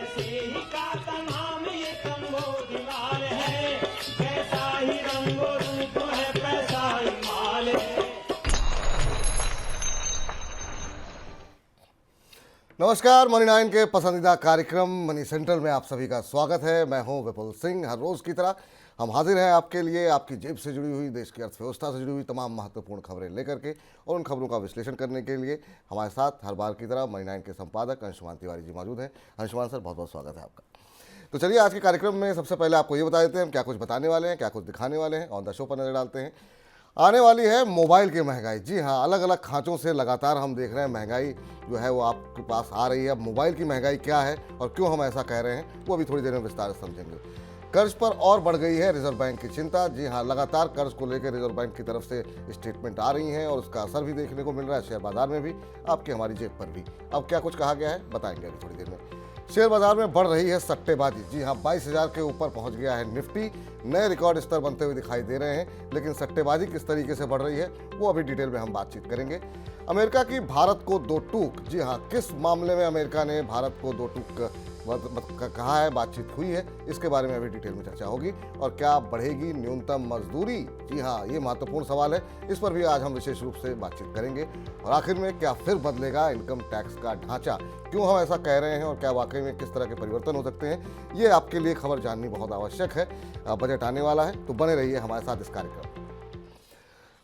ऐसे ही का तमाम ये कंबोधिलाल है, जैसा ही रंगो रूप है पैसा ही माल है। नमस्कार, मनी 9 के पसंदीदा कार्यक्रम मनी सेंट्रल में आप सभी का स्वागत है। मैं हूं विपुल सिंह। हर रोज की तरह हम हाजिर हैं आपके लिए आपकी जेब से जुड़ी हुई, देश की अर्थव्यवस्था से जुड़ी हुई तमाम महत्वपूर्ण खबरें लेकर के, और उन खबरों का विश्लेषण करने के लिए हमारे साथ हर बार की तरह मनी 9 के संपादक अंशुमान तिवारी जी मौजूद हैं। अंशुमान सर, बहुत बहुत स्वागत है आपका। तो चलिए, आज के कार्यक्रम में सबसे पहले आपको ये बता देते हैं हम क्या कुछ बताने वाले हैं, क्या कुछ दिखाने वाले हैं। ऑन द शो पर नजर डालते हैं। आने वाली है मोबाइल की महंगाई। जी हाँ, अलग अलग खांचों से लगातार हम देख रहे हैं महंगाई जो है वो आपके पास आ रही है। अब मोबाइल की महंगाई क्या है और क्यों हम ऐसा कह रहे हैं, वो अभी थोड़ी देर में विस्तार से समझेंगे। कर्ज पर और बढ़ गई है रिजर्व बैंक की चिंता। जी हाँ, लगातार कर्ज को लेकर रिजर्व बैंक की तरफ से स्टेटमेंट आ रही हैं और उसका असर भी देखने को मिल रहा है शेयर बाजार में भी, आपकी हमारी जेब पर भी। अब क्या कुछ कहा गया है बताएंगे अभी थोड़ी देर में। शेयर बाजार में बढ़ रही है सट्टेबाजी। जी हाँ, 22,000 के ऊपर पहुंच गया है निफ्टी। नए रिकॉर्ड स्तर बनते हुए दिखाई दे रहे हैं, लेकिन सट्टेबाजी किस तरीके से बढ़ रही है वो अभी डिटेल में हम बातचीत करेंगे। अमेरिका की भारत को दो टूक। जी हाँ, किस मामले में अमेरिका ने भारत को दो टूक कहा है, बातचीत हुई है, इसके बारे में अभी डिटेल में चर्चा होगी। और क्या बढ़ेगी न्यूनतम मजदूरी? जी हाँ, ये महत्वपूर्ण सवाल है, इस पर भी आज हम विशेष रूप से बातचीत करेंगे। और आखिर में क्या फिर बदलेगा इनकम टैक्स का ढांचा? क्यों हम ऐसा कह रहे हैं और क्या वाकई में किस तरह के परिवर्तन हो सकते हैं, ये आपके लिए खबर जाननी बहुत आवश्यक है। बजट आने वाला है, तो बने रहिए हमारे साथ इस कार्यक्रम में।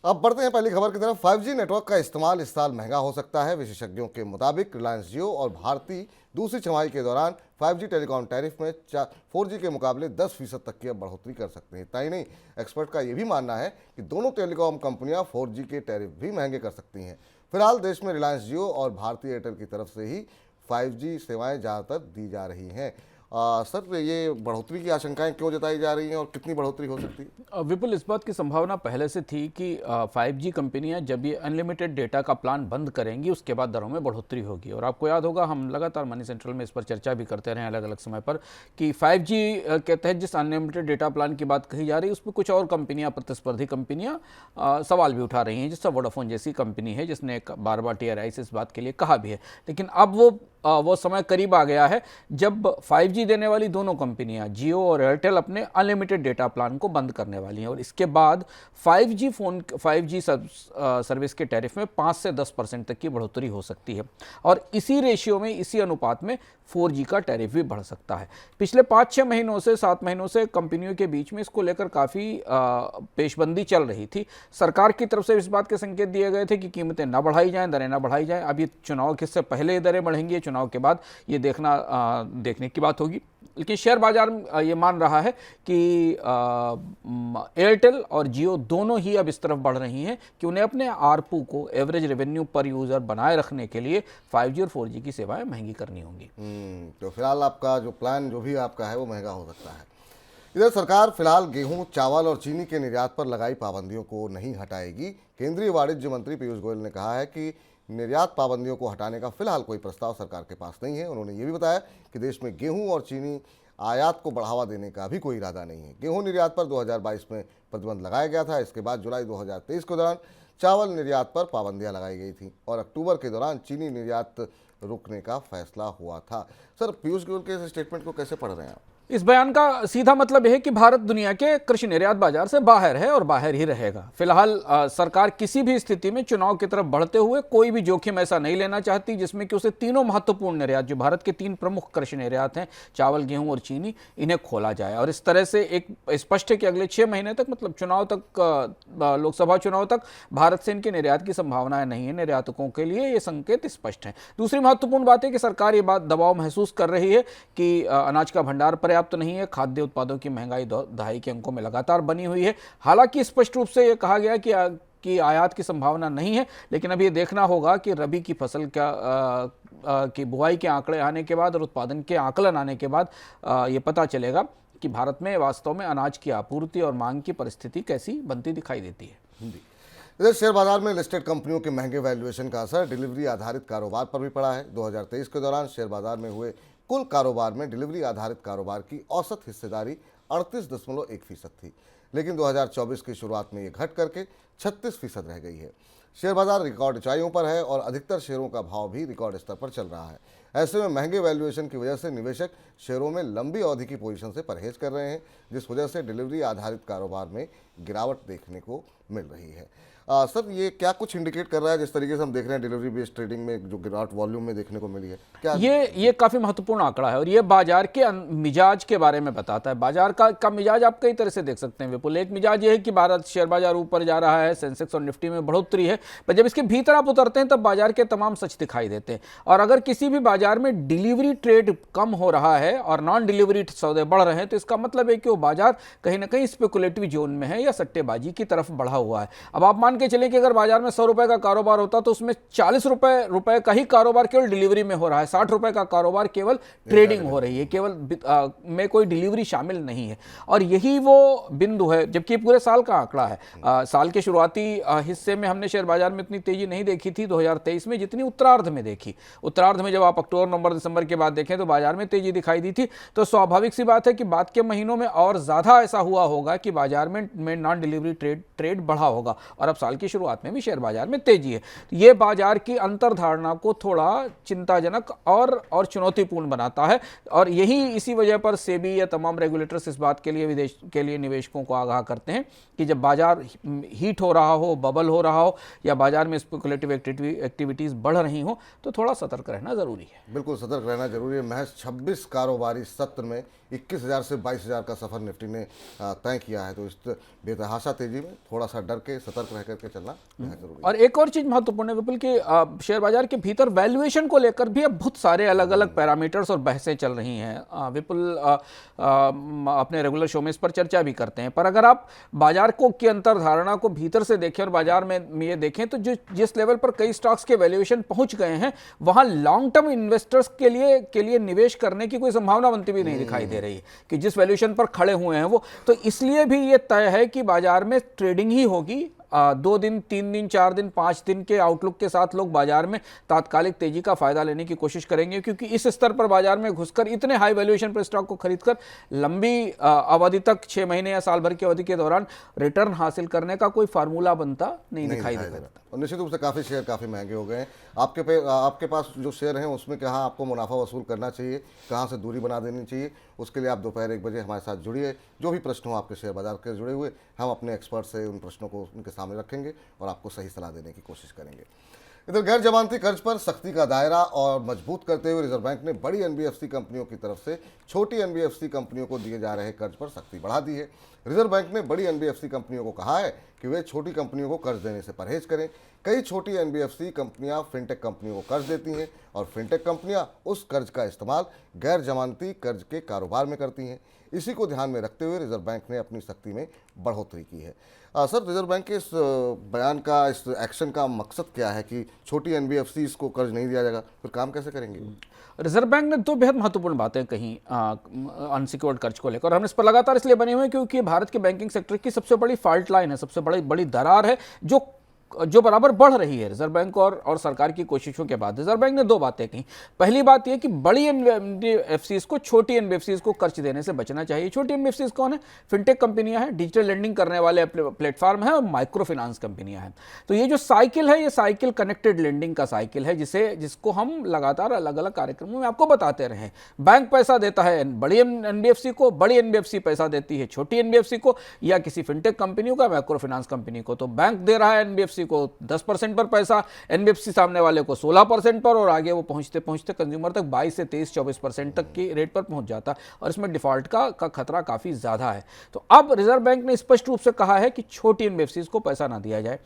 अब बढ़ते हैं पहली खबर की तरफ। 5G नेटवर्क का इस्तेमाल इस साल महंगा हो सकता है। विशेषज्ञों के मुताबिक रिलायंस जियो और भारती दूसरी छमाही के दौरान 5G टेलीकॉम टैरिफ में 4G के मुकाबले 10% तक की अब बढ़ोतरी कर सकते हैं। इतना ही नहीं, एक्सपर्ट का यह भी मानना है कि दोनों टेलीकॉम कंपनियां 4G के टैरिफ भी महंगे कर सकती हैं। फिलहाल देश में रिलायंस जियो और भारती एयरटेल की तरफ से ही 5G सेवाएं ज़्यादातर दी जा रही हैं। सर, ये बढ़ोतरी की आशंकाएं क्यों जताई जा रही हैं और कितनी बढ़ोतरी हो सकती है? विपुल, इस बात की संभावना पहले से थी कि 5G कंपनियां जब ये अनलिमिटेड डेटा का प्लान बंद करेंगी उसके बाद दरों में बढ़ोतरी होगी। और आपको याद होगा, हम लगातार मनी सेंट्रल में इस पर चर्चा भी करते रहे अलग अलग समय पर कि 5G के तहत जिस अनलिमिटेड डेटा प्लान की बात कही जा रही है उस पर कुछ और कंपनियां, प्रतिस्पर्धी कंपनियां सवाल भी उठा रही हैं, जिससे वोडाफोन जैसी कंपनी है जिसने बार बार TRI से इस बात के लिए कहा भी है। लेकिन अब वो समय करीब आ गया है जब 5G देने वाली दोनों कंपनियां जियो और एयरटेल अपने अनलिमिटेड डेटा प्लान को बंद करने वाली हैं। और इसके बाद 5G सर्विस के टैरिफ में 5 से 10% तक की बढ़ोतरी हो सकती है। और इसी रेशियो में, इसी अनुपात में 4G का टैरिफ भी बढ़ सकता है। पिछले 5-6 महीनों से 7 महीनों से कंपनियों के बीच में इसको लेकर काफ़ी पेशबंदी चल रही थी। सरकार की तरफ से इस बात के संकेत दिए गए थे कि कीमतें ना बढ़ाई जाएं, दरें ना बढ़ाई जाएं। अब ये चुनाव किससे पहले दरें बढ़ेंगी, चुनाव के बाद ये देखने की बात होगी। लेकिन शेयर बाजार ये मान रहा है कि एयरटेल और जियो दोनों ही अब इस तरफ बढ़ रही हैं कि उन्हें अपने आरपू को, एवरेज रेवेन्यू पर यूज़र बनाए रखने के लिए 5G और 4G की सेवाएं महंगी करनी होंगी। तो फिलहाल आपका जो प्लान जो भी आपका है वो महंगा हो सकता है। इधर सरकार फिलहाल गेहूं, चावल और चीनी के निर्यात पर लगाई पाबंदियों को नहीं हटाएगी। केंद्रीय वाणिज्य मंत्री पीयूष गोयल ने कहा है कि निर्यात पाबंदियों को हटाने का फिलहाल कोई प्रस्ताव सरकार के पास नहीं है। उन्होंने ये भी बताया कि देश में गेहूं और चीनी आयात को बढ़ावा देने का भी कोई इरादा नहीं है। गेहूं निर्यात पर 2022 में प्रतिबंध लगाया गया था। इसके बाद जुलाई 2023 के दौरान चावल निर्यात पर पाबंदियां लगाई गई थी और अक्टूबर के दौरान चीनी निर्यात रोकने का फैसला हुआ था। सर, पीयूष गोयल के इस स्टेटमेंट को कैसे पढ़ रहे हैं आप? इस बयान का सीधा मतलब यह है कि भारत दुनिया के कृषि निर्यात बाजार से बाहर है और बाहर ही रहेगा। फिलहाल सरकार किसी भी स्थिति में चुनाव की तरफ बढ़ते हुए कोई भी जोखिम ऐसा नहीं लेना चाहती जिसमें कि उसे तीनों महत्वपूर्ण निर्यात, जो भारत के 3 प्रमुख कृषि निर्यात हैं, चावल, गेहूं और चीनी, इन्हें खोला जाए। और इस तरह से एक स्पष्ट है कि अगले 6 महीने तक, मतलब चुनाव तक, लोकसभा चुनाव तक भारत से इनके निर्यात की संभावनाएं नहीं है। निर्यातकों के लिए ये संकेत स्पष्ट है। दूसरी महत्वपूर्ण बात है कि सरकार ये बात दबाव महसूस कर रही है कि अनाज का भंडार पर्याप्त नहीं है। खाद्य उत्पादों की महंगाई दहाई के अंकों में लगातार बनी हुई है। हालांकि स्पष्ट रूप से यह कहा गया कि आयात की संभावना नहीं है, लेकिन अब ये देखना होगा कि रबी की फसल की बुआई के आंकड़े आने के बाद और उत्पादन के आकलन आने के बाद ये पता चलेगा कि भारत में वास्तव में अनाज की आपूर्ति और मांग की परिस्थिति कैसी बनती दिखाई देती है। इधर शेयर बाजार में लिस्टेड कंपनियों के महंगे वैल्यूएशन का असर डिलीवरी आधारित कारोबार पर भी पड़ा है। 2023 के दौरान शेयर बाजार में हुए कुल कारोबार में डिलीवरी आधारित कारोबार की औसत हिस्सेदारी 38.1% थी, लेकिन 2024 की शुरुआत में ये घट करके 36% रह गई है। शेयर बाजार रिकॉर्ड ऊंचाइयों पर है और अधिकतर शेयरों का भाव भी रिकॉर्ड स्तर पर चल रहा है। ऐसे में महंगे वैल्यूएशन की वजह से निवेशक शेयरों में लंबी अवधि की पोजीशन से परहेज कर रहे हैं, जिस वजह से डिलीवरी आधारित कारोबार में गिरावट देखने को मिल रही है। सर, ये क्या कुछ इंडिकेट कर रहा है? जिस तरीके से हम देख रहे हैं डिलीवरी बेस्ड ट्रेडिंग में जो गिरावट वॉल्यूम में देखने को मिली है, क्या ये काफ़ी महत्वपूर्ण आंकड़ा है और ये बाजार के मिजाज के बारे में बताता है। बाजार का मिजाज आप कई तरह से देख सकते हैं विपुल। एक मिजाज ये है कि भारत शेयर बाजार ऊपर जा रहा है, सेंसेक्स और निफ्टी में बढ़ोतरी है, पर जब इसके भीतर आप उतरते हैं तब बाजार के तमाम सच दिखाई देते हैं। और अगर किसी भी बाजार में डिलीवरी ट्रेड कम हो रहा है और नॉन डिलीवरी सौदे बढ़ रहे हैं तो इसका मतलब है कि वो बाजार कहीं ना कहीं स्पेकुलेटिव जोन में है या सट्टेबाजी की तरफ बढ़ा हुआ है। अब आप मान के चलें कि अगर बाजार में 100 रुपए का कारोबार होता तो उसमें 40 रुपए का ही कारोबार केवल डिलीवरी में हो रहा है, 60 रुपए का कारोबार केवल ट्रेडिंग हो रही है, केवल में कोई डिलीवरी शामिल नहीं है। और यही वो बिंदु है, जबकि पूरे साल का आंकड़ा है। साल के शुरुआती हिस्से में हमने शेयर बाजार में इतनी तेजी नहीं देखी थी 2023 में जितनी उत्तरार्ध में देखी। उत्तरार्ध में जब आप अक्टूबर नवंबर दिसंबर के बाद देखें तो बाजार में तेजी दिखाई दी थी। तो स्वाभाविक सी बात है कि बाद के महीनों में और ज्यादा ऐसा हुआ होगा कि बाजार में नॉन डिलीवरी ट्रेड बढ़ा होगा और अब साल की शुरुआत में भी शेयर बाजार में तेजी है। तो ये बाजार की अंतर्धारणा को थोड़ा चिंताजनक और चुनौतीपूर्ण बनाता है और यही इसी वजह पर सेबी या तमाम रेगुलेटर्स इस बात के लिए विदेश के लिए निवेशकों को आगाह करते हैं कि जब बाजार हीट हो रहा हो, बबल हो रहा हो या बाजार में स्पेकुलेटिव एक्टिविटीज बढ़ रही हो तो थोड़ा सतर्क रहना जरूरी है। बिल्कुल सतर्क रहना जरूरी है। महज 26 कारोबारी सत्र में 21,000 से 22,000 का सफर निफ्टी ने तय किया है। तो इस बेतहाशा तेजी में थोड़ा सा डर के सतर्क रह करके चलना जरूरी है। और एक और चीज महत्वपूर्ण है विपुल कि शेयर बाजार के भीतर वैल्यूएशन को लेकर भी अब बहुत सारे अलग अलग पैरामीटर्स और बहसें चल रही हैं। विपुल अपने रेगुलर शो में इस पर चर्चा भी करते हैं, पर अगर आप बाजार को की अंतर्धारणा को भीतर से देखें और बाजार में ये देखें तो जिस लेवल पर कई स्टॉक्स के वैल्यूएशन पहुंच गए हैं वहां लॉन्ग टर्म इन्वेस्टर्स के लिए निवेश करने की कोई संभावना बनती भी नहीं दिखाई दे रही है कि जिस वैल्यूएशन पर खड़े हुए हैं वो। तो इसलिए भी ये तय है कि बाजार में ट्रेडिंग ही होगी। 2 दिन, 3 दिन, 4 दिन, 5 दिन के आउटलुक के साथ लोग बाजार में तात्कालिक तेजी का फायदा लेने की कोशिश करेंगे, क्योंकि इस स्तर पर बाजार में घुसकर इतने हाई वैल्यूएशन पर स्टॉक को खरीदकर लंबी अवधि तक 6 महीने या साल भर की अवधि के दौरान रिटर्न हासिल करने का कोई फार्मूला बनता नहीं दिखाई देता। और निश्चित रूप से काफ़ी शेयर काफ़ी महंगे हो गए हैं। आपके पास जो शेयर हैं उसमें कहाँ आपको मुनाफा वसूल करना चाहिए, कहाँ से दूरी बना देनी चाहिए, उसके लिए आप दोपहर 1 बजे हमारे साथ जुड़िए। जो भी प्रश्न हो आपके शेयर बाजार के जुड़े हुए, हम अपने एक्सपर्ट से उन प्रश्नों को उनके सामने रखेंगे और आपको सही सलाह देने की कोशिश करेंगे। इधर गैर जमानती कर्ज पर सख्ती का दायरा और मजबूत करते हुए रिजर्व बैंक ने बड़ी एनबीएफसी कंपनियों की तरफ से छोटी एनबीएफसी कंपनियों को दिए जा रहे कर्ज पर सख्ती बढ़ा दी है। रिजर्व बैंक ने बड़ी एनबीएफसी कंपनियों को कहा है कि वे छोटी कंपनियों को कर्ज देने से परहेज करें। कई छोटी एनबीएफसी कंपनियां फिनटेक कंपनियों को कर्ज देती हैं और फिनटेक कंपनियां उस कर्ज का इस्तेमाल गैर जमानती कर्ज के कारोबार में करती हैं। इसी को ध्यान में रखते हुए रिजर्व बैंक ने अपनी सख्ती में बढ़ोतरी की है। सर, रिजर्व बैंक के इस बयान का, इस एक्शन का मकसद क्या है कि छोटी एनबीएफसी को कर्ज नहीं दिया जाएगा, फिर काम कैसे करेंगे? रिजर्व बैंक ने 2 बेहद महत्वपूर्ण बातें कही अनसिक्योर्ड कर्ज को लेकर, और हम इस पर लगातार इसलिए बने हुए हैं क्योंकि भारत के बैंकिंग सेक्टर की सबसे बड़ी फॉल्ट लाइन है, सबसे बड़ी दरार है जो बराबर बढ़ रही है रिजर्व बैंक और सरकार की कोशिशों के बाद। रिजर्व बैंक ने 2 बातें कही। पहली बात यह कि बड़ी एनबीएफसीज को छोटी एनबीएफसीज को कर्ज देने से बचना चाहिए। छोटी एनबीएफसीज कौन है? फिनटेक कंपनियां हैं, डिजिटल लेंडिंग करने वाले प्लेटफॉर्म हैं और माइक्रो फाइनेंस कंपनियां हैं। तो ये जो साइकिल है, ये साइकिल कनेक्टेड लेंडिंग का साइकिल है, जिसको हम लगातार अलग अलग कार्यक्रमों में आपको बताते रहे। बैंक पैसा देता है बड़ी एनबीएफसी को, बड़ी एनबीएफसी पैसा देती है छोटी एनबीएफसी को या किसी फिनटेक कंपनियों का, माइक्रो फाइनेंस कंपनी को। तो बैंक दे रहा है एनबीएफसी को 10% पर पैसा, एनबीएफसी सामने वाले को 16% पर, और आगे वो पहुंचते पहुंचते कंज्यूमर तक 22 से 23-24% तक की रेट पर पहुंच जाता है और इसमें डिफॉल्ट का खतरा काफी ज्यादा है। तो अब रिजर्व बैंक ने स्पष्ट रूप से कहा है कि छोटी एनबीएफसी को पैसा ना दिया जाए।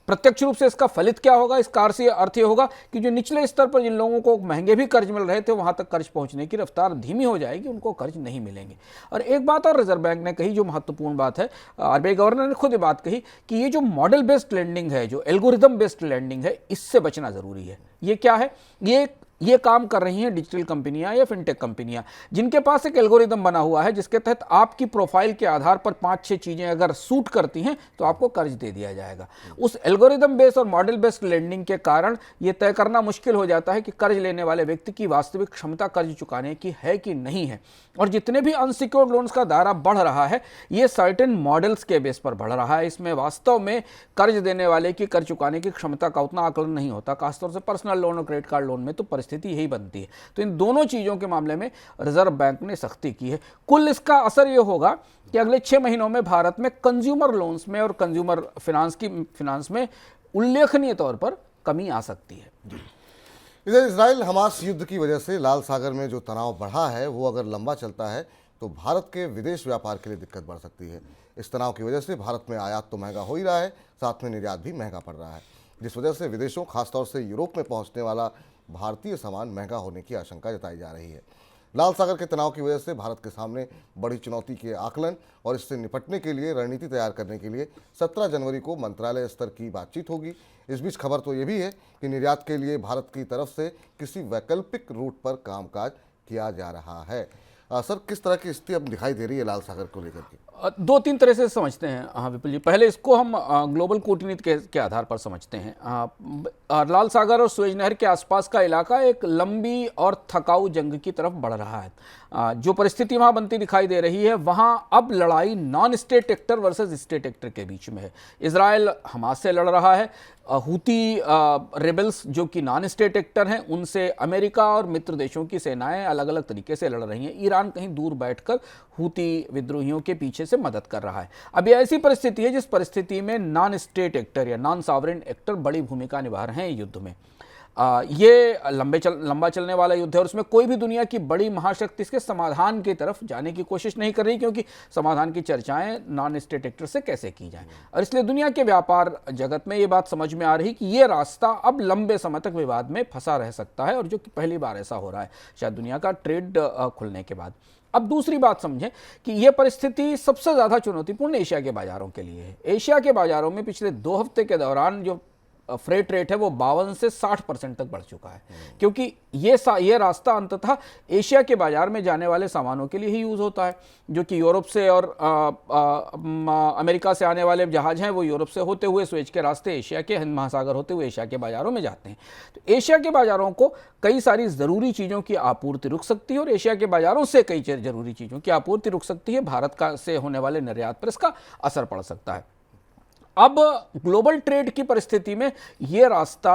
प्रत्यक्ष रूप से इसका फलित क्या होगा? इसका अर्थ ये होगा कि जो निचले स्तर पर जिन लोगों को महंगे भी कर्ज मिल रहे थे वहां तक कर्ज पहुंचने की रफ्तार धीमी हो जाएगी, उनको कर्ज नहीं मिलेंगे। और एक बात और रिजर्व बैंक ने कही जो महत्वपूर्ण बात है, आरबीआई गवर्नर ने खुद ये बात कही कि ये जो मॉडल बेस्ड लेंडिंग है, जो एल्गोरिदम बेस्ड लेंडिंग है, इससे बचना जरूरी है। ये क्या है? ये काम कर रही हैं डिजिटल कंपनियां या फिनटेक कंपनियां, जिनके पास एक एल्गोरिदम बना हुआ है जिसके तहत आपकी प्रोफाइल के आधार पर 5-6 चीजें अगर सूट करती हैं तो आपको कर्ज दे दिया जाएगा। उस एल्गोरिदम बेस्ड और मॉडल बेस्ड लेंडिंग के कारण यह तय करना मुश्किल हो जाता है कि कर्ज लेने वाले व्यक्ति की वास्तविक क्षमता कर्ज चुकाने की है कि नहीं है। और जितने भी अनसिक्योर्ड लोन्स का दायरा बढ़ रहा है ये सर्टेन मॉडल्स के बेस पर बढ़ रहा है। इसमें वास्तव में कर्ज देने वाले की कर्ज चुकाने की क्षमता का उतना आकलन नहीं होता। खासतौर से पर्सनल लोन और क्रेडिट कार्ड लोन में तो परिस्थिति यही बनती है। तो इन दोनों चीज़ों के मामले में रिजर्व बैंक ने सख्ती की है। कुल इसका असर ये होगा कि अगले 6 महीनों में भारत में कंज्यूमर लोन्स में और कंज्यूमर फिनांस में उल्लेखनीय तौर पर कमी आ सकती है। इधर इजराइल हमास युद्ध की वजह से लाल सागर में जो तनाव बढ़ा है वो अगर लंबा चलता है तो भारत के विदेश व्यापार के लिए दिक्कत बढ़ सकती है। इस तनाव की वजह से भारत में आयात तो महंगा हो ही रहा है, साथ में निर्यात भी महंगा पड़ रहा है, जिस वजह से विदेशों खासतौर से यूरोप में पहुंचने वाला भारतीय सामान महंगा होने की आशंका जताई जा रही है। लाल सागर के तनाव की वजह से भारत के सामने बड़ी चुनौती के आकलन और इससे निपटने के लिए रणनीति तैयार करने के लिए 17 जनवरी को मंत्रालय स्तर की बातचीत होगी। इस बीच खबर तो ये भी है कि निर्यात के लिए भारत की तरफ से किसी वैकल्पिक रूट पर कामकाज किया जा रहा है। सर, किस तरह की स्थिति अब दिखाई दे रही है लाल सागर को लेकर के? 2-3 तरह से समझते हैं। हाँ विपुल जी, पहले इसको हम ग्लोबल कूटनीति के आधार पर समझते हैं। लाल सागर और सुएज नहर के आसपास का इलाका एक लंबी और थकाऊ जंग की तरफ बढ़ रहा है। जो परिस्थिति वहाँ बनती दिखाई दे रही है, वहाँ अब लड़ाई non state actor versus state actor के बीच में है। इजराइल हमास से लड़ रहा है, हूती रेबल्स जो कि नॉन स्टेट एक्टर हैं उनसे अमेरिका और मित्र देशों की सेनाएं अलग अलग तरीके से लड़ रही हैं। ईरान कहीं दूर बैठकर हूती विद्रोहियों के पीछे से मदद कर रहा है। अब ये ऐसी परिस्थिति है जिस परिस्थिति में नॉन स्टेट एक्टर या नॉन सॉवरेन एक्टर बड़ी भूमिका निभा रहे हैं युद्ध में। ये लंबा चलने वाला युद्ध है और उसमें कोई भी दुनिया की बड़ी महाशक्ति इसके समाधान की तरफ जाने की कोशिश नहीं कर रही, क्योंकि समाधान की चर्चाएं नॉन स्टेट एक्टर से कैसे की जाएं। और इसलिए दुनिया के व्यापार जगत में ये बात समझ में आ रही कि ये रास्ता अब लंबे समय तक विवाद में फंसा रह सकता है, और जो कि पहली बार ऐसा हो रहा है शायद दुनिया का ट्रेड खुलने के बाद। अब दूसरी बात समझें कि यह परिस्थिति सबसे ज़्यादा चुनौतीपूर्ण एशिया के बाजारों के लिए है। एशिया के बाजारों में पिछले 2 हफ्ते के दौरान जो फ्रेट रेट है वो 52 से 60% तक बढ़ चुका है, क्योंकि ये रास्ता अंततः एशिया के बाजार में जाने वाले सामानों के लिए ही यूज़ होता है। जो कि यूरोप से और अमेरिका से आने वाले जहाज हैं वो यूरोप से होते हुए स्वेज के रास्ते एशिया के हिंद महासागर होते हुए एशिया के बाजारों में जाते हैं। तो एशिया के बाजारों को कई सारी ज़रूरी चीज़ों की आपूर्ति रुक सकती है और एशिया के बाजारों से कई ज़रूरी चीज़ों की आपूर्ति रुक सकती है। भारत का से होने वाले निर्यात पर इसका असर पड़ सकता है। अब ग्लोबल ट्रेड की परिस्थिति में ये रास्ता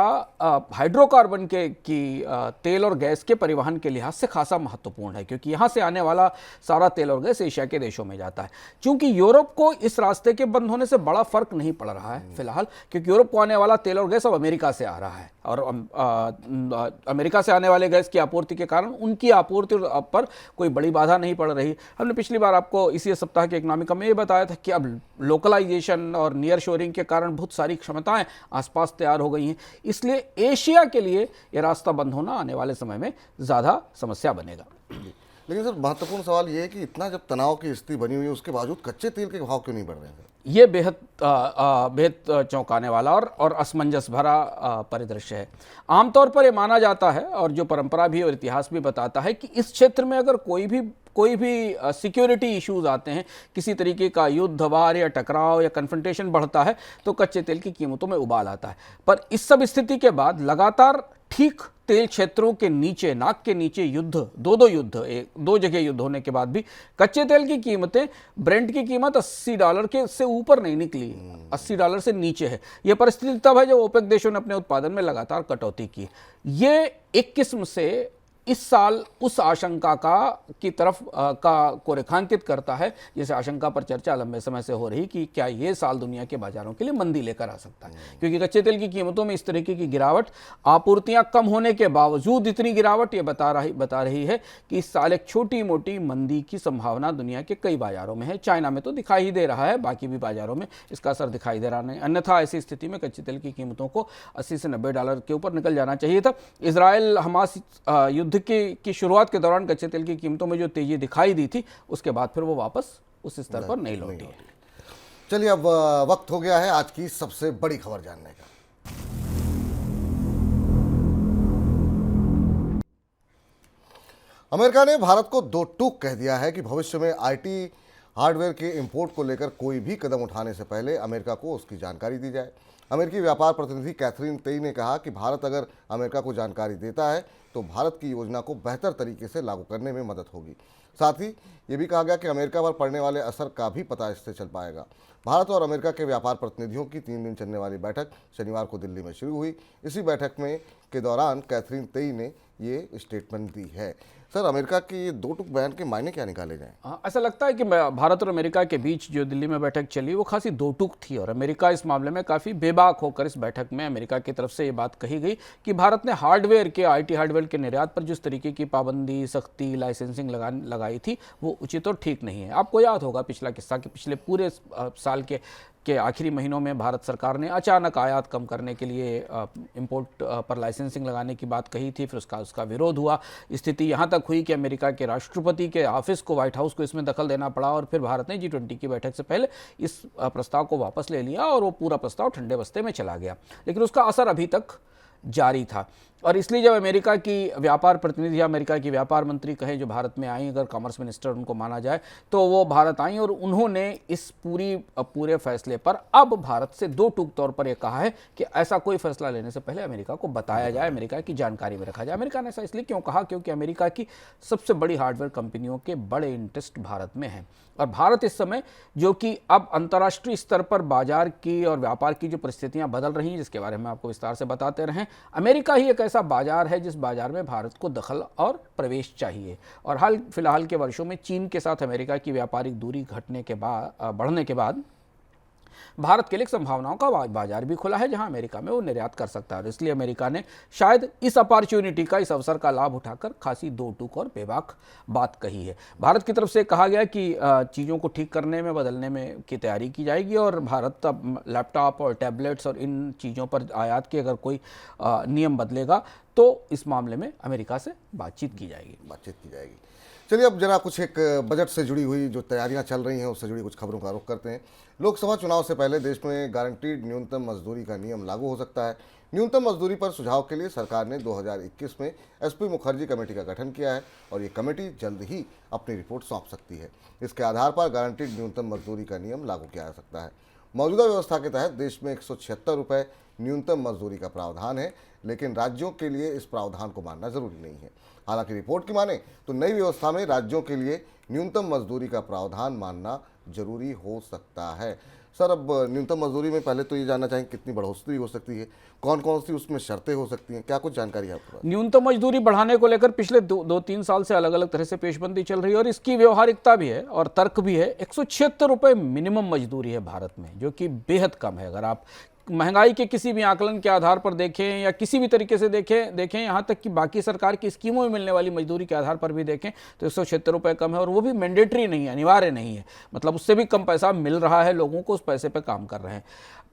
हाइड्रोकार्बन की तेल और गैस के परिवहन के लिहाज से खासा महत्वपूर्ण है, क्योंकि यहाँ से आने वाला सारा तेल और गैस एशिया के देशों में जाता है। चूंकि यूरोप को इस रास्ते के बंद होने से बड़ा फर्क नहीं पड़ रहा है फिलहाल, क्योंकि यूरोप को आने वाला तेल और गैस अब अमेरिका से आ रहा है और अमेरिका से आने वाले गैस की आपूर्ति के कारण उनकी आपूर्ति पर कोई बड़ी बाधा नहीं पड़ रही। हमने पिछली बार आपको इसी सप्ताह के इकोनॉमिक में ये बताया था कि अब लोकलाइजेशन और नियर शोरिंग के कारण बहुत सारी क्षमताएं आसपास तैयार हो गई हैं। इसलिए एशिया के लिए यह रास्ता बंद होना आने वाले समय में ज़्यादा समस्या बनेगा। लेकिन सर, महत्वपूर्ण सवाल ये है कि इतना जब तनाव की स्थिति बनी हुई है उसके बावजूद कच्चे तेल के भाव क्यों नहीं बढ़ रहे हैं? ये बेहद चौंकाने वाला और असमंजस भरा परिदृश्य है। आमतौर पर ये माना जाता है और जो परंपरा भी और इतिहास भी बताता है कि इस क्षेत्र में अगर कोई भी सिक्योरिटी इश्यूज आते हैं, किसी तरीके का युद्ध वार या टकराव या कन्फ्रंटेशन बढ़ता है, तो कच्चे तेल की कीमतों में उबाल आता है। पर इस सब स्थिति के बाद लगातार ठीक तेल क्षेत्रों के नीचे, नाक के नीचे दो जगह युद्ध होने के बाद भी कच्चे तेल की कीमतें, ब्रेंट की कीमत $80 से ऊपर नहीं निकली, $80 से नीचे है। यह परिस्थिति तब है जब ओपेक देशों ने अपने उत्पादन में लगातार कटौती की। ये एक किस्म से इस साल उस आशंका की तरफ को रेखांकित करता है, जैसे आशंका पर चर्चा लंबे समय से हो रही कि क्या ये साल दुनिया के बाजारों के लिए मंदी लेकर आ सकता है, क्योंकि कच्चे तेल की कीमतों में इस तरीके की गिरावट, आपूर्तियां कम होने के बावजूद इतनी गिरावट, ये बता रही है कि इस साल एक छोटी मोटी मंदी की संभावना दुनिया के कई बाजारों में है। चाइना में तो दिखाई ही दे रहा है, बाकी भी बाजारों में इसका असर दिखाई दे रहा नहीं। अन्यथा ऐसी स्थिति में कच्चे तेल की कीमतों को $80 से $90 के ऊपर निकल जाना चाहिए था। इजराइल हमास युद्ध की शुरुआत के दौरान कच्चे तेल की कीमतों में जो तेजी दिखाई दी थी, उसके बाद फिर वो वापस उस स्तर पर नहीं लौटी। चलिए, अब वक्त हो गया है आज की सबसे बड़ी खबर जानने का। अमेरिका ने भारत को दो टूक कह दिया है कि भविष्य में आईटी हार्डवेयर के इंपोर्ट को लेकर कोई भी कदम उठाने से पहले अमेरिका को उसकी जानकारी दी जाए। अमेरिकी व्यापार प्रतिनिधि कैथरीन तेई ने कहा कि भारत अगर अमेरिका को जानकारी देता है तो भारत की योजना को बेहतर तरीके से लागू करने में मदद होगी। साथ ही ये भी कहा गया कि अमेरिका पर पड़ने वाले असर का भी पता इससे चल पाएगा। भारत और अमेरिका के व्यापार प्रतिनिधियों की 3 दिन चलने वाली बैठक शनिवार को दिल्ली में शुरू हुई। इसी बैठक के दौरान कैथरीन तेई ने ये स्टेटमेंट दी है। सर, अमेरिका के ये दो टूक बयान के मायने क्या निकाले जाएं? ऐसा लगता है कि भारत और अमेरिका के बीच जो दिल्ली में बैठक चली वो खासी दो टूक थी और अमेरिका इस मामले में काफ़ी बेबाक होकर इस बैठक में अमेरिका की तरफ से ये बात कही गई कि भारत ने हार्डवेयर के आईटी हार्डवेयर के निर्यात पर जिस तरीके की पाबंदी, सख्ती, लाइसेंसिंग लगाई थी वो उचित और ठीक नहीं है। आपको याद होगा पिछला किस्सा कि पिछले पूरे साल के आखिरी महीनों में भारत सरकार ने अचानक आयात कम करने के लिए इंपोर्ट पर लाइसेंसिंग लगाने की बात कही थी, फिर उसका विरोध हुआ। स्थिति यहाँ तक हुई कि अमेरिका के राष्ट्रपति के ऑफिस को, व्हाइट हाउस को इसमें दखल देना पड़ा और फिर भारत ने G20 की बैठक से पहले इस प्रस्ताव को वापस ले लिया और वो पूरा प्रस्ताव ठंडे बस्ते में चला गया। लेकिन उसका असर अभी तक जारी था और इसलिए जब अमेरिका की व्यापार प्रतिनिधि या अमेरिका की व्यापार मंत्री कहें जो भारत में आई, अगर कॉमर्स मिनिस्टर उनको माना जाए, तो वो भारत आई और उन्होंने इस पूरे फैसले पर अब भारत से दो टूक तौर पर यह कहा है कि ऐसा कोई फैसला लेने से पहले अमेरिका को बताया जाए, अमेरिका की जानकारी में रखा जाए। अमेरिका ने ऐसा इसलिए क्यों कहा? क्योंकि अमेरिका की सबसे बड़ी हार्डवेयर कंपनियों के बड़े इंटरेस्ट भारत में हैं और भारत इस समय, जो कि अब अंतर्राष्ट्रीय स्तर पर बाजार की और व्यापार की जो परिस्थितियां बदल रही हैं, जिसके बारे में आपको विस्तार से बताते रहें, अमेरिका ही एक ऐसा बाजार है जिस बाजार में भारत को दखल और प्रवेश चाहिए। और हाल फिलहाल के वर्षों में चीन के साथ अमेरिका की व्यापारिक दूरी बढ़ने के बाद भारत के लिए संभावनाओं का बाजार भी खुला है जहां अमेरिका में वो निर्यात कर सकता है और इसलिए अमेरिका ने शायद इस अपॉर्चुनिटी का, इस अवसर का लाभ उठाकर खासी दो टूक और बेबाक बात कही है। भारत की तरफ से कहा गया कि चीज़ों को ठीक करने में, बदलने में की तैयारी की जाएगी और भारत अब लैपटॉप और टैबलेट्स और इन चीज़ों पर आयात के अगर कोई नियम बदलेगा तो इस मामले में अमेरिका से बातचीत की जाएगी। चलिए अब जरा कुछ एक बजट से जुड़ी हुई जो तैयारियां चल रही हैं उससे जुड़ी कुछ खबरों का रुख करते हैं। लोकसभा चुनाव से पहले देश में गारंटीड न्यूनतम मजदूरी का नियम लागू हो सकता है। न्यूनतम मजदूरी पर सुझाव के लिए सरकार ने 2021 में एसपी मुखर्जी कमेटी का गठन किया है और ये कमेटी जल्द ही अपनी रिपोर्ट सौंप सकती है। इसके आधार पर गारंटीड न्यूनतम मजदूरी का नियम लागू किया जा सकता है। मौजूदा व्यवस्था के तहत देश में 176 रुपये न्यूनतम मजदूरी का प्रावधान है, लेकिन राज्यों के लिए इस प्रावधान को मानना जरूरी नहीं है। हालांकि रिपोर्ट की माने तो नई व्यवस्था में राज्यों के लिए न्यूनतम मजदूरी का प्रावधान मानना जरूरी हो सकता है। सर, अब न्यूनतम मजदूरी में पहले तो ये जानना चाहेंगे कितनी बढ़ोतरी हो सकती है, कौन कौन सी उसमें शर्तें हो सकती हैं, क्या कुछ जानकारी है आपके पास? न्यूनतम मजदूरी बढ़ाने को लेकर पिछले 2-3 साल से अलग अलग तरह से पेशबंदी चल रही है और इसकी व्यवहारिकता भी है और तर्क भी है। 176 रुपये मिनिमम मजदूरी है भारत में, जो कि बेहद कम है। अगर आप महंगाई के किसी भी आकलन के आधार पर देखें या किसी भी तरीके से देखें यहाँ तक कि बाकी सरकार की स्कीमों में मिलने वाली मजदूरी के आधार पर भी देखें तो 176 रुपये कम है और वो भी मैंडेटरी नहीं है, अनिवार्य नहीं है। मतलब उससे भी कम पैसा मिल रहा है, लोगों को उस पैसे पे काम कर रहे हैं।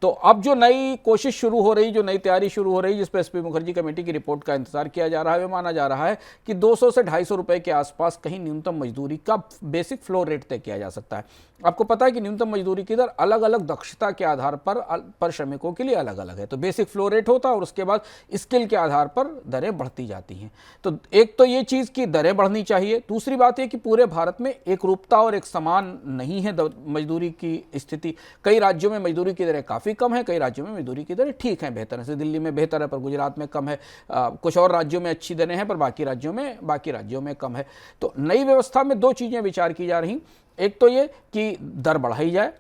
तो अब जो नई कोशिश शुरू हो रही, जो नई तैयारी शुरू हो रही, जिस पर एसपी मुखर्जी कमेटी की रिपोर्ट का इंतजार किया जा रहा है, वो माना जा रहा है कि 200 से 250 रुपये के आसपास कहीं न्यूनतम मजदूरी का बेसिक फ्लो रेट तय किया जा सकता है। आपको पता है कि न्यूनतम मजदूरी की दर अलग अलग दक्षता के आधार पर श्रमिकों के लिए अलग अलग है। तो बेसिक फ्लो रेट होता है और उसके बाद स्किल के आधार पर दरें बढ़ती जाती हैं। तो एक तो ये चीज़ की दरें बढ़नी चाहिए। दूसरी बात यह कि पूरे भारत में एक रूपता और एक समान नहीं है मजदूरी की स्थिति। कई राज्यों में मजदूरी की दरें काफ़ी कम है, कई राज्यों में मजदूरी की दरें ठीक हैं, बेहतर है। जैसे दिल्ली में बेहतर है पर गुजरात में कम है, कुछ और राज्यों में अच्छी दरें हैं पर बाकी राज्यों में कम है। तो नई व्यवस्था में दो चीज़ें विचार की जा रही, एक तो ये कि दर बढ़ाई जाए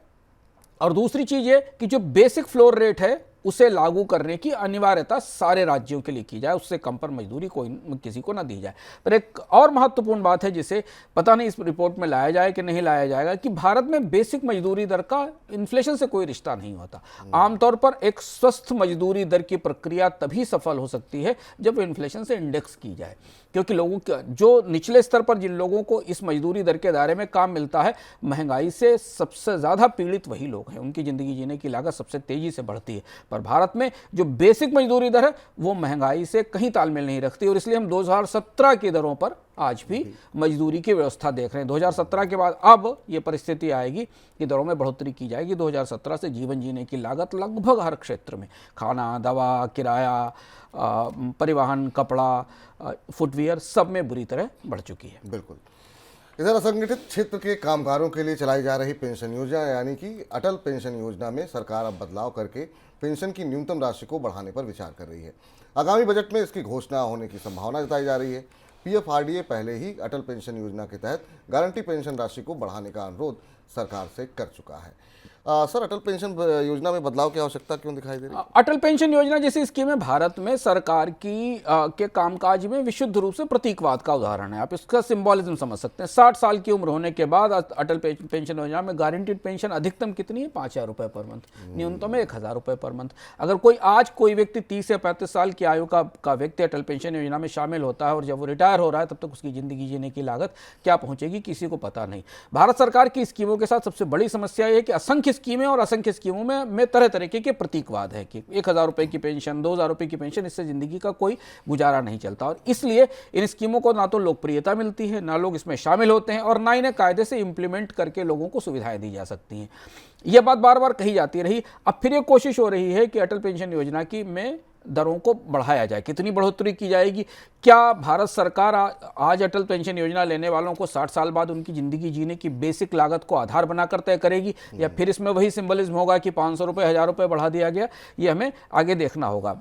और दूसरी चीज़ ये कि जो बेसिक फ्लोर रेट है उसे लागू करने की अनिवार्यता सारे राज्यों के लिए की जाए, उससे कम पर मजदूरी किसी को ना दी जाए। पर एक और महत्वपूर्ण बात है जिसे पता नहीं इस रिपोर्ट में लाया जाए कि नहीं लाया जाएगा, कि भारत में बेसिक मजदूरी दर का इन्फ्लेशन से कोई रिश्ता नहीं होता। आमतौर पर एक स्वस्थ मजदूरी दर की प्रक्रिया तभी सफल हो सकती है जब इन्फ्लेशन से इंडेक्स की जाए, क्योंकि लोगों का जो निचले स्तर पर जिन लोगों को इस मजदूरी दर के दायरे में काम मिलता है, महंगाई से सबसे ज़्यादा पीड़ित वही लोग हैं, उनकी ज़िंदगी जीने की लागत सबसे तेज़ी से बढ़ती है। पर भारत में जो बेसिक मजदूरी दर है वो महंगाई से कहीं तालमेल नहीं रखती, और इसलिए हम 2017 की दरों पर आज भी मजदूरी की व्यवस्था देख रहे हैं। 2017 के बाद अब ये परिस्थिति आएगी कि दरों में बढ़ोतरी की जाएगी। 2017 से जीवन जीने की लागत लगभग हर क्षेत्र में, खाना, दवा, किराया, परिवहन, कपड़ा, फुटवियर, सब में बुरी तरह बढ़ चुकी है। बिल्कुल। इधर असंगठित क्षेत्र के कामगारों के लिए चलाई जा रही पेंशन योजना यानी कि अटल पेंशन योजना में सरकार अब बदलाव करके पेंशन की न्यूनतम राशि को बढ़ाने पर विचार कर रही है। आगामी बजट में इसकी घोषणा होने की संभावना जताई जा रही है। पीएफआरडीए पहले ही अटल पेंशन योजना के तहत गारंटी पेंशन राशि को बढ़ाने का अनुरोध सरकार से कर चुका है। सर, अटल पेंशन योजना में बदलाव की आवश्यकता क्यों दिखाई दे रही है? अटल पेंशन योजना जैसी स्कीम है भारत में सरकार की के कामकाज में विशुद्ध रूप से प्रतीकवाद का उदाहरण है। आप इसका सिंबॉलिज्म समझ सकते हैं। 60 साल की उम्र होने के बाद अटल पेंशन योजना में गारंटीड पेंशन अधिकतम कितनी है? 5,000 रुपए पर मंथ, न्यूनतम है 1,000 रुपए पर मंथ। अगर कोई व्यक्ति 30 से 35 साल की आयु का व्यक्ति अटल पेंशन योजना में शामिल होता है और जब वो रिटायर हो रहा है तब तक उसकी जिंदगी जीने की लागत क्या पहुंचेगी किसी को पता नहीं। भारत सरकार की स्कीमों के साथ सबसे बड़ी समस्या यह है कि असंख्य स्कीमें और असंख्य स्कीमों में तरह तरीके के प्रतीकवाद है कि 1,000 रुपए की पेंशन, 2,000 रुपए की पेंशन, इससे जिंदगी का कोई गुजारा नहीं चलता। और इसलिए इन स्कीमों को ना तो लोकप्रियता मिलती है, ना लोग इसमें शामिल होते हैं, और ना इन्हें कायदे से इंप्लीमेंट करके लोगों को सुविधाएं दी जा सकती हैं। यह बात बार बार कही जाती रही। अब फिर यह कोशिश हो रही है कि अटल पेंशन योजना की में दरों को बढ़ाया जाए। कितनी बढ़ोतरी की जाएगी? क्या भारत सरकार आज अटल पेंशन योजना लेने वालों को 60 साल बाद उनकी जिंदगी जीने की बेसिक लागत को आधार बनाकर तय करेगी, या फिर इसमें वही सिंबलिज्म होगा कि 500 रुपये, 1,000 रुपये बढ़ा दिया गया? ये हमें आगे देखना होगा।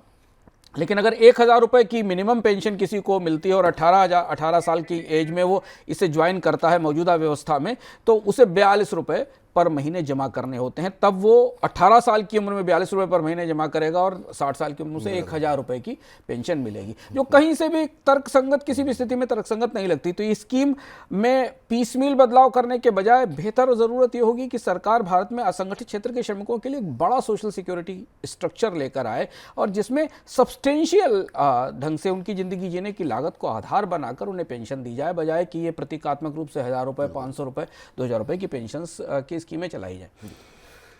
लेकिन अगर 1,000 रुपये की मिनिमम पेंशन किसी को मिलती है और 18 साल की एज में वो इसे ज्वाइन करता है मौजूदा व्यवस्था में, तो उसे 42 रुपये पर महीने जमा करने होते हैं। तब वो 18 साल की उम्र में 42 रुपये पर महीने जमा करेगा और 60 साल की उम्र से 1,000 रुपये की पेंशन मिलेगी, जो कहीं से भी तर्कसंगत, किसी भी स्थिति में तर्कसंगत नहीं लगती। तो इस स्कीम में पीसमील बदलाव करने के बजाय बेहतर और ज़रूरत ये होगी कि सरकार भारत में असंगठित क्षेत्र के श्रमिकों के लिए एक बड़ा सोशल सिक्योरिटी स्ट्रक्चर लेकर आए, और जिसमें सब्सटेंशियल ढंग से उनकी ज़िंदगी जीने की लागत को आधार बनाकर उन्हें पेंशन दी जाए, बजाय कि ये प्रतीकात्मक रूप से 1,000 रुपये, 500 रुपये, 2,000 रुपये की पेंशन की स्कीमें चलाई जाए।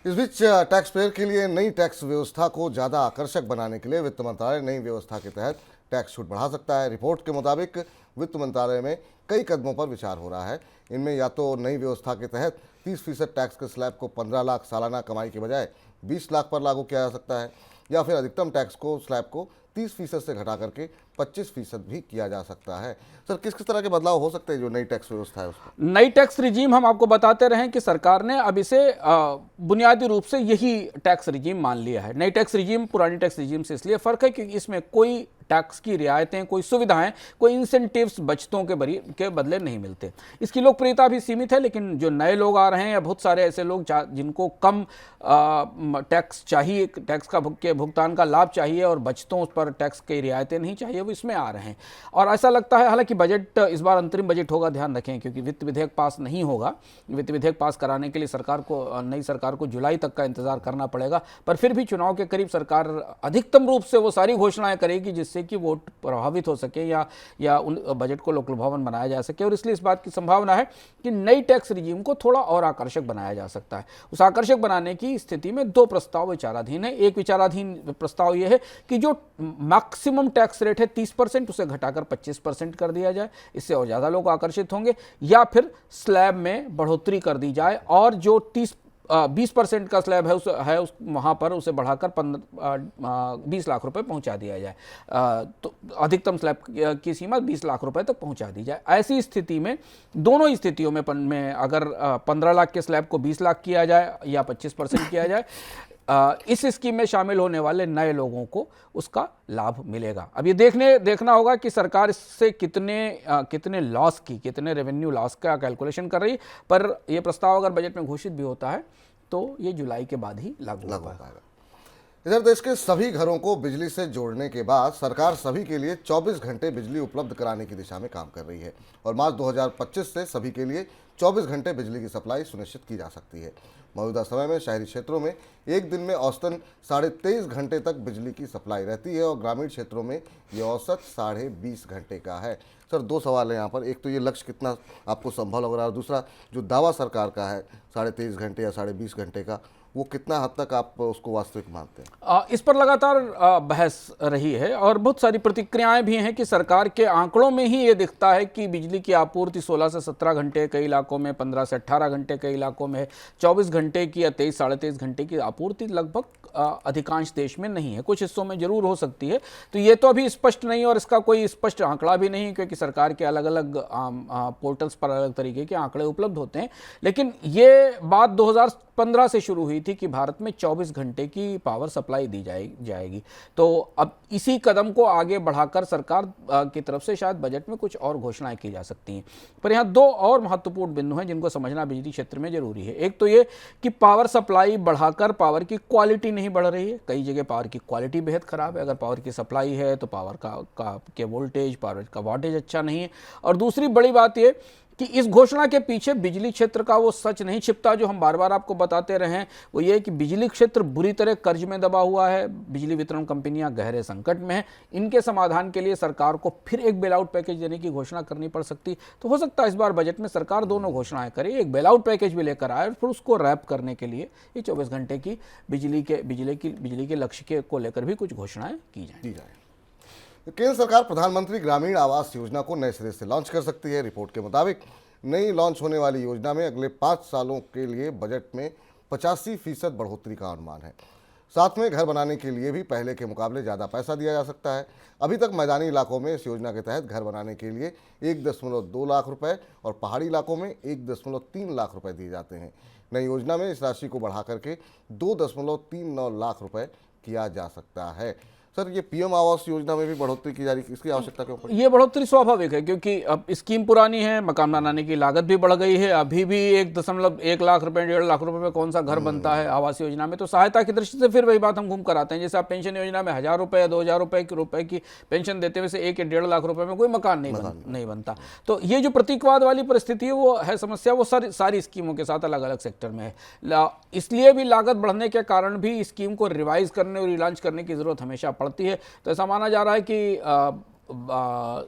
इस बीच टैक्स पेयर के लिए नई टैक्स व्यवस्था को ज़्यादा आकर्षक बनाने के लिए वित्त मंत्रालय नई व्यवस्था के तहत टैक्स छूट बढ़ा सकता है। रिपोर्ट के मुताबिक वित्त मंत्रालय में कई कदमों पर विचार हो रहा है। इनमें या तो नई व्यवस्था के तहत 30% टैक्स के स्लैब को 15 लाख सालाना कमाई के बजाय 20 लाख पर लागू किया जा सकता है, या फिर अधिकतम टैक्स को स्लैब को 30% से घटा करके 25% भी किया जा सकता है। सर, किस किस तरह के बदलाव हो सकते हैं जो नई टैक्स व्यवस्था है उसमें? नई टैक्स रिजीम हम आपको बताते रहे कि सरकार ने अब इसे बुनियादी रूप से यही टैक्स रिजीम मान लिया है। नई टैक्स रिजीम पुरानी टैक्स रिजीम से इसलिए फर्क है क्योंकि इसमें कोई टैक्स की रियायतें, कोई सुविधाएं, कोई इंसेंटिव्स बचतों के बदले नहीं मिलते। इसकी लोकप्रियता भी सीमित है, लेकिन जो नए लोग आ रहे हैं या बहुत सारे ऐसे लोग जिनको कम टैक्स चाहिए, टैक्स के भुगतान का लाभ चाहिए और बचतों पर टैक्स की रियायतें नहीं चाहिए, वो इसमें आ रहे हैं। और ऐसा लगता है, हालांकि बजट इस बार अंतरिम बजट होगा, ध्यान रखें, क्योंकि वित्त विधेयक पास नहीं होगा। वित्त विधेयक पास कराने के लिए नई सरकार को जुलाई तक का इंतजार करना पड़ेगा। पर फिर भी चुनाव के करीब सरकार अधिकतम रूप से वो सारी घोषणाएं करेगी जिससे कि वोट प्रभावित हो सके या उन बजट को लोकलुभावन बनाया जा सके। और इसलिए इस बात की संभावना है कि नई टैक्स रिजीम को थोड़ा और आकर्षक बनाया जा सकता है। उस आकर्षक बनाने की स्थिति में 2 प्रस्ताव विचाराधीन है। एक विचाराधीन प्रस्ताव यह है कि जो मैक्सिमम टैक्स रेट है 30%, उसे घटाकर 25% कर दिया जाए, इससे और ज्यादा लोग आकर्षित होंगे। या फिर स्लैब में बढ़ोतरी कर दी जाए और जो 20% का स्लैब है वहाँ पर उसे बढ़ाकर 20 लाख रुपए पहुँचा दिया जाए। तो अधिकतम स्लैब की सीमा 20 लाख रुपए तक पहुँचा दी जाए। ऐसी स्थिति में, दोनों ही स्थितियों में अगर 15 लाख के स्लैब को 20 लाख किया जाए या 25% किया जाए, इस स्कीम में शामिल होने वाले नए लोगों को उसका लाभ मिलेगा। अब ये देखना होगा कि सरकार इससे कितने लॉस की, कितने रेवेन्यू लॉस का कैलकुलेशन कर रही है। पर यह प्रस्ताव अगर बजट में घोषित भी होता है तो ये जुलाई के बाद ही लागू हो पाएगा। इधर देश के सभी घरों को बिजली से जोड़ने के बाद सरकार सभी के लिए 24 घंटे बिजली उपलब्ध कराने की दिशा में काम कर रही है और मार्च 2025 से सभी के लिए 24 घंटे बिजली की सप्लाई सुनिश्चित की जा सकती है। मौजूदा समय में शहरी क्षेत्रों में एक दिन में औसतन 23.5 घंटे तक बिजली की सप्लाई रहती है और ग्रामीण क्षेत्रों में ये औसत 20.5 घंटे का है। सर, 2 सवाल हैं यहाँ पर। एक तो ये लक्ष्य कितना आपको संभव लग रहा है, और दूसरा जो दावा सरकार का है 23.5 घंटे या 20.5 घंटे का, वो कितना हद तक आप उसको वास्तविक मानते हैं? इस पर लगातार बहस रही है और बहुत सारी प्रतिक्रियाएं भी हैं कि सरकार के आंकड़ों में ही ये दिखता है कि बिजली की आपूर्ति 16 से 17 घंटे कई इलाकों में, 15 से 18 घंटे कई इलाकों में, 24 घंटे की या 23 साढ़े 23 घंटे की आपूर्ति लगभग अधिकांश देश में नहीं है। कुछ हिस्सों में जरूर हो सकती है। तो ये तो अभी स्पष्ट नहीं और इसका कोई स्पष्ट आंकड़ा भी नहीं, क्योंकि सरकार के अलग अलग पोर्टल्स पर अलग तरीके के आंकड़े उपलब्ध होते हैं। लेकिन ये बात 2015 से शुरू हुई थी कि भारत में 24 घंटे की पावर सप्लाई दी जाएगी। तो अब इसी कदम को आगे बढ़ाकर सरकार की तरफ से शायद बजट में कुछ और घोषणाएं की जा सकती हैं। पर यहाँ दो और महत्वपूर्ण बिंदु हैं जिनको समझना बिजली क्षेत्र में जरूरी है। एक तो ये कि पावर सप्लाई बढ़ाकर पावर की क्वालिटी नहीं बढ़ रही है। कई जगह पावर की क्वालिटी बेहद खराब है। अगर पावर की सप्लाई है तो पावर के वोल्टेज, पावर का वाटेज अच्छा नहीं है। और दूसरी बड़ी बात ये कि इस घोषणा के पीछे बिजली क्षेत्र का वो सच नहीं छिपता जो हम बार बार आपको बताते रहे हैं। वो ये कि बिजली क्षेत्र बुरी तरह कर्ज में दबा हुआ है। बिजली वितरण कंपनियां गहरे संकट में हैं। इनके समाधान के लिए सरकार को फिर एक बेल आउट पैकेज देने की घोषणा करनी पड़ सकती। तो हो सकता है इस बार बजट में सरकार दोनों घोषणाएं करे, एक बेल आउट पैकेज भी लेकर आए और फिर उसको रैप करने के लिए ये 24 घंटे की बिजली के लक्ष्य को लेकर भी कुछ घोषणाएं की जाए। केंद्र सरकार प्रधानमंत्री ग्रामीण आवास योजना को नए सिरे से लॉन्च कर सकती है। रिपोर्ट के मुताबिक नई लॉन्च होने वाली योजना में अगले 5 सालों के लिए बजट में 85% बढ़ोतरी का अनुमान है। साथ में घर बनाने के लिए भी पहले के मुकाबले ज़्यादा पैसा दिया जा सकता है। अभी तक मैदानी इलाकों में इस योजना के तहत घर बनाने के लिए 1.2 लाख रुपए और पहाड़ी इलाकों में 1.3 लाख रुपए दिए जाते हैं। नई योजना में इस राशि को बढ़ा करके 2.39 लाख रुपए किया जा सकता है। सर, ये पीएम आवास योजना में भी बढ़ोतरी की जा रही है, इसकी आवश्यकता क्यों पड़ी? ये बढ़ोतरी स्वाभाविक है क्योंकि अब स्कीम पुरानी है, मकान बनाने की लागत भी बढ़ गई है। अभी भी 1.1 लाख रुपए, 1.5 लाख रुपए में कौन सा घर बनता है आवास योजना में। तो सहायता की दृष्टि से फिर वही बात हम घूम कर आते हैं। जैसे आप पेंशन योजना में 1000 रुपए या 2000 रुपए की पेंशन देते हुए से 1 या 1.5 लाख रुपए में कोई मकान नहीं बनता। तो ये जो प्रतीकवाद वाली परिस्थिति है वो है समस्या, वो सारी स्कीमों के साथ अलग अलग सेक्टर में है। इसलिए भी लागत बढ़ने के कारण भी स्कीम को रिवाइज करने और रिलॉन्च करने की जरूरत हमेशा पड़ती है। तो ऐसा माना जा रहा है कि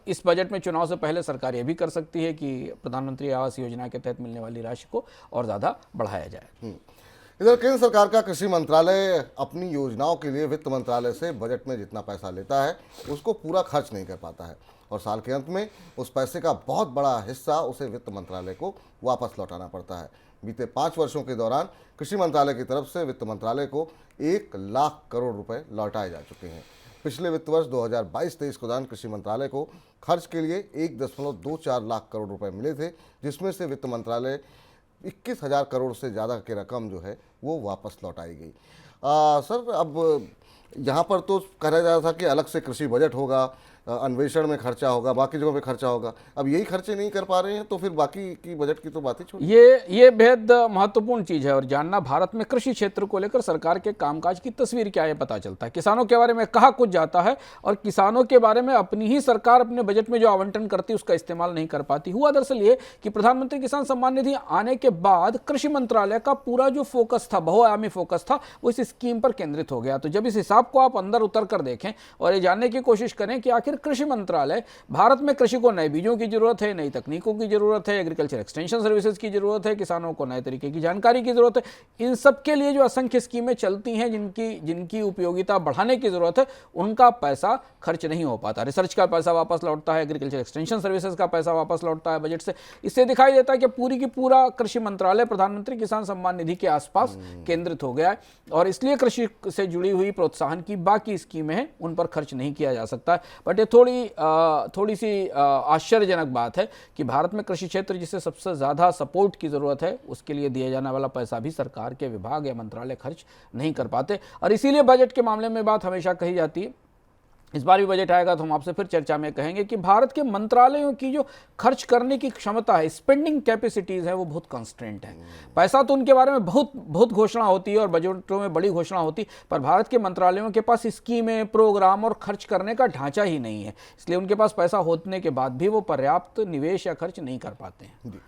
इस बजट में चुनाव से पहले सरकार ये भी कर सकती है कि प्रधानमंत्री आवास योजना के तहत मिलने वाली राशि को और ज़्यादा बढ़ाया जाए। इधर केंद्र सरकार का कृषि मंत्रालय अपनी योजनाओं के लिए वित्त मंत्रालय से बजट में जितना पैसा लेता है उसको पूरा खर्च नहीं कर पाता है और साल के अंत में उस पैसे का बहुत बड़ा हिस्सा उसे वित्त मंत्रालय को वापस लौटाना पड़ता है। बीते 5 वर्षों के दौरान कृषि मंत्रालय की तरफ से वित्त मंत्रालय को 1 लाख करोड़ रुपए लौटाए जा चुके हैं। पिछले वित्त वर्ष 2022-23 के दौरान कृषि मंत्रालय को खर्च के लिए 1.24 लाख करोड़ रुपए मिले थे, जिसमें से वित्त मंत्रालय 21,000 करोड़ से ज़्यादा की रकम जो है वो वापस लौटाई गई। सर, अब यहाँ पर तो कहा जा रहा था कि अलग से कृषि बजट होगा, अन्वेषण में खर्चा होगा, बाकी जगहों पे खर्चा होगा। अब यही खर्चे नहीं कर पा रहे हैं तो फिर बाकी की बजट की तो बात ही छोड़िए। ये बेहद महत्वपूर्ण चीज है और जानना भारत में कृषि क्षेत्र को लेकर सरकार के कामकाज की तस्वीर क्या है पता चलता है। किसानों के बारे में कहा कुछ जाता है और किसानों के बारे में अपनी ही सरकार अपने बजट में जो आवंटन करती है उसका इस्तेमाल नहीं कर पाती। हुआ दरअसल ये कि प्रधानमंत्री किसान सम्मान निधि आने के बाद कृषि मंत्रालय का पूरा जो फोकस था, बहुआयामी फोकस था, वो इस स्कीम पर केंद्रित हो गया। तो जब इस हिसाब को आप अंदर उतर कर देखें और ये जानने की कोशिश करें कि आखिर कृषि मंत्रालय, भारत में कृषि को नए बीजों की जरूरत है, नई तकनीकों की जरूरत है, एग्रीकल्चर एक्सटेंशन सर्विसेज की जरूरत है, किसानों को नए तरीके की जानकारी की जरूरत है। इन सब के लिए जो असंख्य स्कीमें चलती हैं जिनकी उपयोगिता बढ़ाने की जरूरत है, उनका पैसा खर्च नहीं हो पाता। रिसर्च का पैसा वापस लौटता है, एग्रीकल्चर एक्सटेंशन सर्विसेज का पैसा वापस लौटता है बजट से। इससे दिखाई देता है कि पूरी की पूरा कृषि मंत्रालय प्रधानमंत्री किसान सम्मान निधि के आसपास केंद्रित हो गया है और इसलिए कृषि से जुड़ी हुई प्रोत्साहन की बाकी स्कीमें हैं उन पर खर्च नहीं किया जा सकता। बट ये थोड़ी सी आश्चर्यजनक बात है कि भारत में कृषि क्षेत्र जिसे सबसे ज़्यादा सपोर्ट की ज़रूरत है उसके लिए दिया जाने वाला पैसा भी सरकार के विभाग या मंत्रालय खर्च नहीं कर पाते। और इसीलिए बजट के मामले में बात हमेशा कही जाती है, इस बार भी बजट आएगा तो हम आपसे फिर चर्चा में कहेंगे कि भारत के मंत्रालयों की जो खर्च करने की क्षमता है, स्पेंडिंग कैपेसिटीज है, वो बहुत कंस्ट्रेंट है। पैसा तो उनके बारे में बहुत घोषणा होती है और बजटों में बड़ी घोषणा होती है, पर भारत के मंत्रालयों के पास स्कीमें, प्रोग्राम और खर्च करने का ढांचा ही नहीं है। इसलिए उनके पास पैसा होने के बाद भी वो पर्याप्त निवेश या खर्च नहीं कर पाते हैं।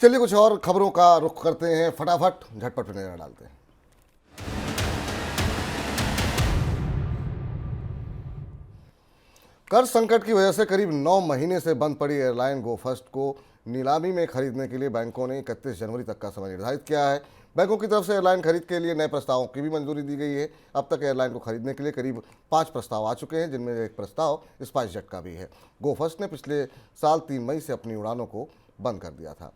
चलिए कुछ और खबरों का रुख करते हैं, फटाफट झटपट नजर डालते हैं। कर्ज संकट की वजह से करीब 9 महीने से बंद पड़ी एयरलाइन गो फर्स्ट को नीलामी में खरीदने के लिए बैंकों ने 31 जनवरी तक का समय निर्धारित किया है। बैंकों की तरफ से एयरलाइन खरीद के लिए नए प्रस्तावों की भी मंजूरी दी गई है। अब तक एयरलाइन को खरीदने के लिए करीब 5 प्रस्ताव आ चुके हैं, जिनमें एक प्रस्ताव स्पाइस जेट का भी है। गो फर्स्ट ने पिछले साल 3 मई से अपनी उड़ानों को बंद कर दिया था।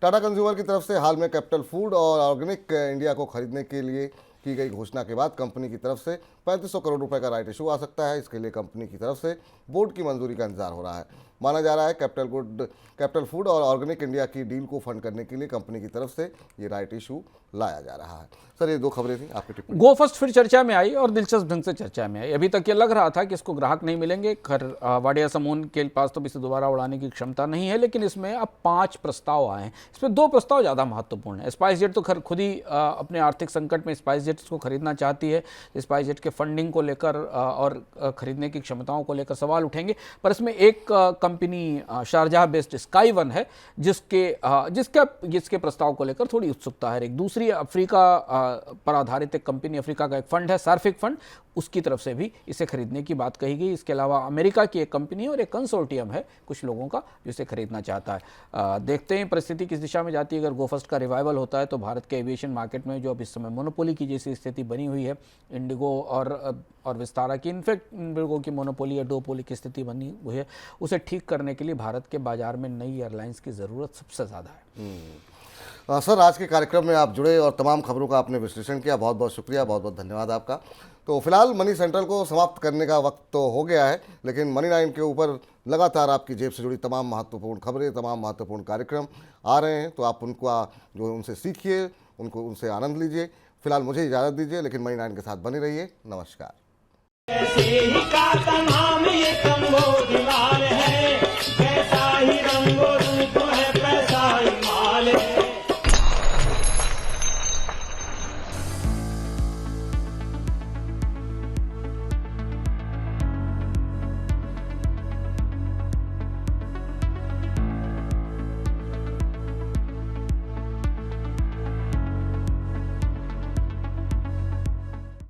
टाटा कंज्यूमर की तरफ से हाल में कैपिटल फूड और ऑर्गेनिक इंडिया को खरीदने के लिए की गई घोषणा के बाद कंपनी की तरफ से 3500 करोड़ रुपए का राइट इशू आ सकता है। इसके लिए कंपनी की तरफ से बोर्ड की मंजूरी का इंतजार हो रहा है। माना जा रहा है कैपिटल फूड और ऑर्गेनिक इंडिया की डील को फंड करने के लिए कंपनी की तरफ से ये राइट इशू लाया जा रहा है। सर, ये 2 खबरें थी, आपकी टिप्पणी। गो फर्स्ट फिर चर्चा में आई और दिलचस्प ढंग से चर्चा में आई। अभी तक ये लग रहा था कि इसको ग्राहक नहीं मिलेंगे, वाडिया समूह के पास तो इसे दोबारा उड़ाने की क्षमता नहीं है, लेकिन इसमें अब 5 प्रस्ताव आए हैं। इसमें 2 प्रस्ताव ज़्यादा महत्वपूर्ण है। स्पाइस जेट तो खुद ही अपने आर्थिक संकट में स्पाइस जेट को खरीदना चाहती है। स्पाइस जेट के फंडिंग को लेकर और खरीदने की क्षमताओं को लेकर सवाल उठेंगे, पर इसमें एक company Sharjah based sky one है जिसके प्रस्ताव को लेकर थोड़ी उत्सुकता है। एक दूसरी अफ्रीका पर आधारित एक कंपनी, अफ्रीका का एक फंड है सार्फिक फंड, उसकी तरफ से भी इसे खरीदने की बात कही गई। इसके अलावा अमेरिका की एक कंपनी और एक कंसोर्टियम है कुछ लोगों का जो इसे खरीदना चाहता है। देखते हैं परिस्थिति किस दिशा में जाती है। अगर गो फर्स्ट का रिवाइवल होता है तो भारत के एविएशन मार्केट में जो अब इस समय मोनोपोली की जैसी स्थिति बनी हुई है, इंडिगो और विस्तारा की, इनफैक्ट इंडिगो की मोनोपोली या डुओपोली की स्थिति बनी हुई है, उसे ठीक करने के लिए भारत के बाजार में नई एयरलाइंस की ज़रूरत सबसे ज़्यादा है। सर, आज के कार्यक्रम में आप जुड़े और तमाम खबरों का आपने विश्लेषण किया, बहुत बहुत शुक्रिया, बहुत बहुत धन्यवाद आपका। तो फिलहाल मनी सेंट्रल को समाप्त करने का वक्त तो हो गया है, लेकिन मनी 9 के ऊपर लगातार आपकी जेब से जुड़ी तमाम महत्वपूर्ण खबरें, तमाम महत्वपूर्ण कार्यक्रम आ रहे हैं, तो आप उनसे सीखिए, उनसे आनंद लीजिए। फिलहाल मुझे इजाज़त दीजिए, लेकिन मनी 9 के साथ बने रहिए। नमस्कार। ऐसे ही का तमाम ये कमोद लाल है।